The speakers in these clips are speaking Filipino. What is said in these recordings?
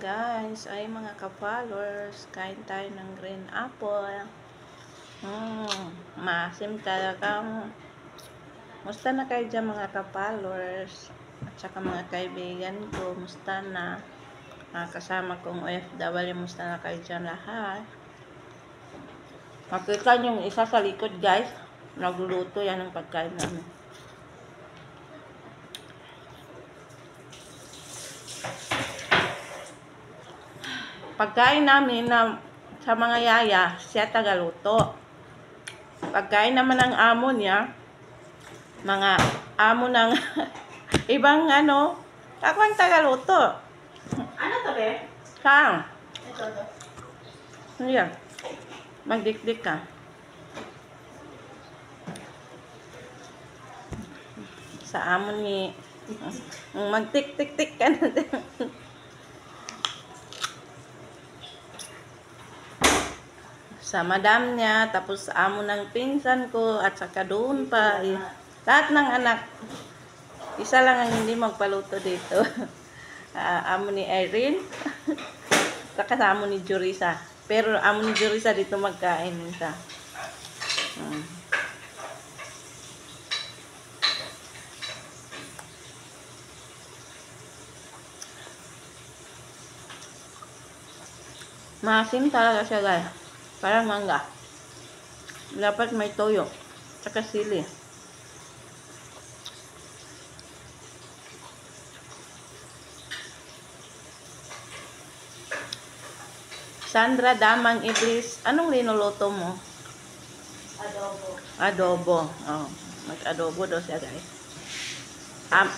guys, ay mga ka-followers, kain tayo ng green apple. Maasim talaga. Musta na kayo dyan mga ka-followers? At saka mga kaibigan ko, musta na? Kasama kong OFW, musta na kayo dyan lahat? Makita niyo yung isa sa likod guys, nagluluto yan ng pagkain namin. Pagkain namin na sa mga yaya, siya tagaluto. Pagkain naman ng amo niya, mga amo ng ibang ako ang tagaluto. Ano to, be? Saan? Ito, to. Hindi. Magdikdik ka. Sa amo ni magtik-tik-tik ka na din. Sa madam niya, tapos sa amo ng pinsan ko, at saka doon pa. Lahat ng anak. Isa lang ang hindi magpaluto dito. Amo ni Erin. Saka sa amo ni Jurisa. Pero amo ni Jurisa dito magkain siya. Maasim talaga siya guys. Parang mangga. Dapat may toyo. Saka sili. Sandra Damang Iblis, anong linuluto mo? Adobo. Adobo. Oh, mag-adobo daw siya guys.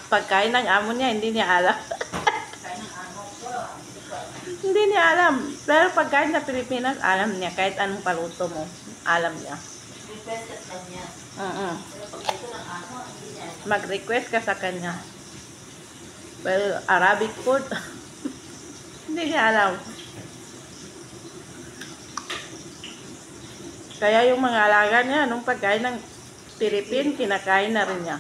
Pagkain ng amo niya, hindi niya alam. Kaya ng amo ko. Hindi niya alam. Pero pagkain sa Pilipinas, alam niya. Kahit anong paluto mo, alam niya. Requested lang niya. Pero pag ito ng amo, hindi niya. Mag-request ka sa kanya. Well, Arabic food, hindi niya alam. Kaya yung mga alaga niya, nung pagkain ng Pilipin, kinakain na rin niya.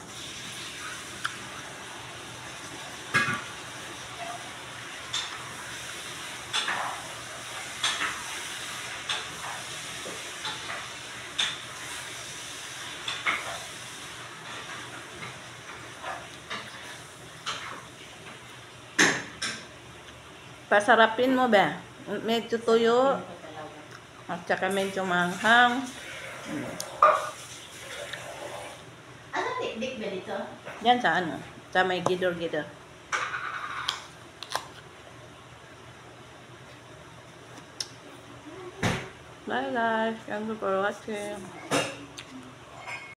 Pasarapin mo ba? Medyo tuyo. At saka medyo manghang. Ano tikdik ba dito? Yan sa sa may gidor-gidor. Bye guys. Thank you for watching.